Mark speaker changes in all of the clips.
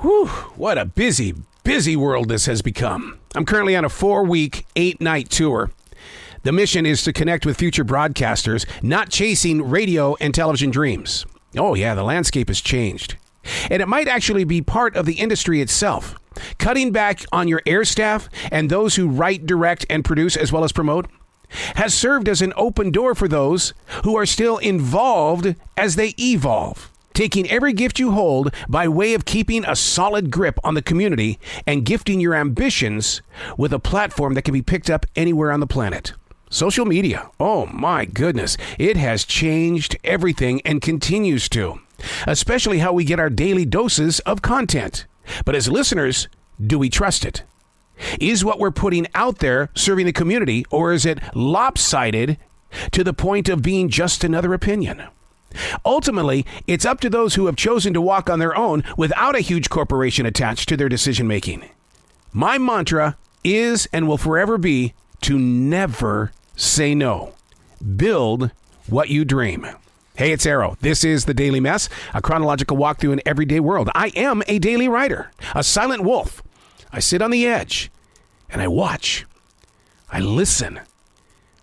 Speaker 1: Whew, what a busy world this has become. I'm currently on a 4-week, 8-night tour. The mission is to connect with future broadcasters, not chasing radio and television dreams. Oh yeah, the landscape has changed. And it might actually be part of the industry itself. Cutting back on your air staff and those who write, direct, and produce as well as promote has served as an open door for those who are still involved as they evolve. Taking every gift you hold by way of keeping a solid grip on the community and gifting your ambitions with a platform that can be picked up anywhere on the planet. Social media, oh my goodness, it has changed everything and continues to, especially how we get our daily doses of content. But as listeners, do we trust it? Is what we're putting out there serving the community, or is it lopsided to the point of being just another opinion? Ultimately, it's up to those who have chosen to walk on their own without a huge corporation attached to their decision-making. My mantra is and will forever be to never say no. Build what you dream. Hey, it's Arrow. This is The Daily Mess, a chronological walk through an everyday world. I am a daily writer, a silent wolf. I sit on the edge, and I watch. I listen.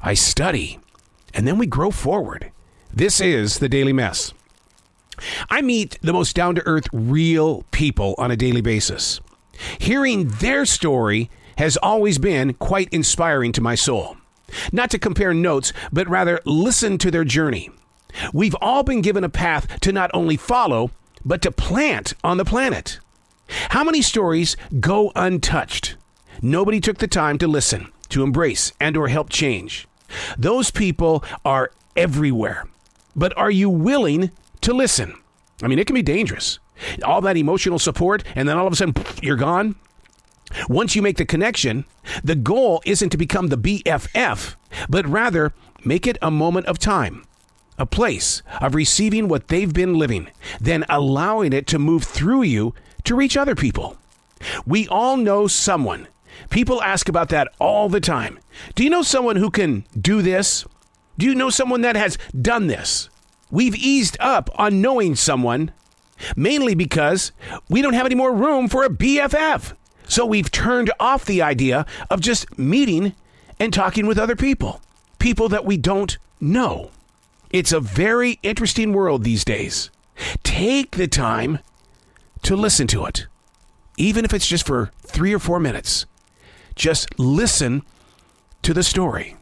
Speaker 1: I study. And then we grow forward. This is The Daily Mess. I meet the most down-to-earth, real people on a daily basis. Hearing their story has always been quite inspiring to my soul. Not to compare notes, but rather listen to their journey. We've all been given a path to not only follow, but to plant on the planet. How many stories go untouched? Nobody took the time to listen, to embrace, and or help change. Those people are everywhere. But are you willing to listen? I mean, it can be dangerous. All that emotional support, and then all of a sudden, you're gone. Once you make the connection, the goal isn't to become the BFF, but rather make it a moment of time, a place of receiving what they've been living, then allowing it to move through you to reach other people. We all know someone. People ask about that all the time. Do you know someone who can do this? Do you know someone that has done this? We've eased up on knowing someone, mainly because we don't have any more room for a BFF. So we've turned off the idea of just meeting and talking with other people that we don't know. It's a very interesting world these days. Take the time to listen to it, even if it's just for 3 or 4 minutes. Just listen to the story.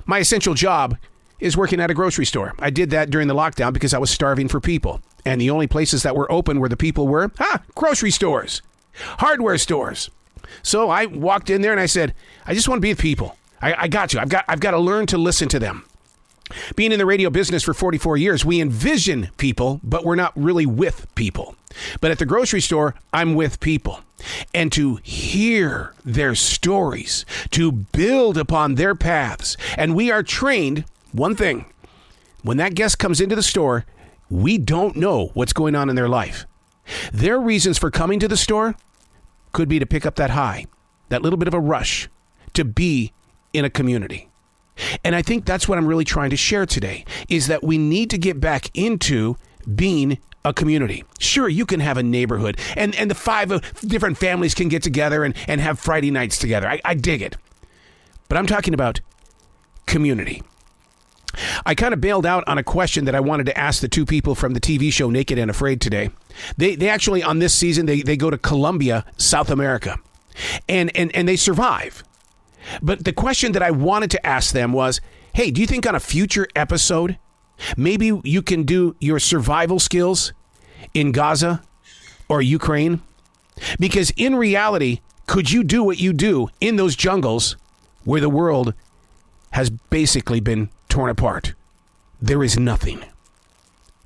Speaker 1: My essential job is working at a grocery store. I did that during the lockdown because I was starving for people. And the only places that were open where the people were, grocery stores, hardware stores. So I walked in there and I said, I just want to be with people. I got you. I've got to learn to listen to them. Being in the radio business for 44 years, we envision people, but we're not really with people. But at the grocery store, I'm with people. And to hear their stories, to build upon their paths. And we are trained, one thing, when that guest comes into the store, we don't know what's going on in their life. Their reasons for coming to the store could be to pick up that high, that little bit of a rush, to be in a community. And I think that's what I'm really trying to share today, is that we need to get back into being a community. Sure, you can have a neighborhood, and the 5 different families can get together and have Friday nights together. I dig it. But I'm talking about community. I kind of bailed out on a question that I wanted to ask the 2 people from the TV show Naked and Afraid today. They actually, on this season, they go to Colombia, South America, and they survive. But the question that I wanted to ask them was, hey, do you think on a future episode, maybe you can do your survival skills in Gaza or Ukraine? Because in reality, could you do what you do in those jungles where the world has basically been torn apart? There is nothing.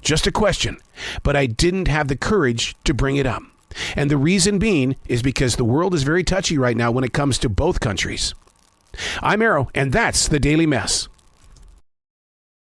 Speaker 1: Just a question, but I didn't have the courage to bring it up. And the reason being is because the world is very touchy right now when it comes to both countries. I'm Arrow, and that's The Daily Mess.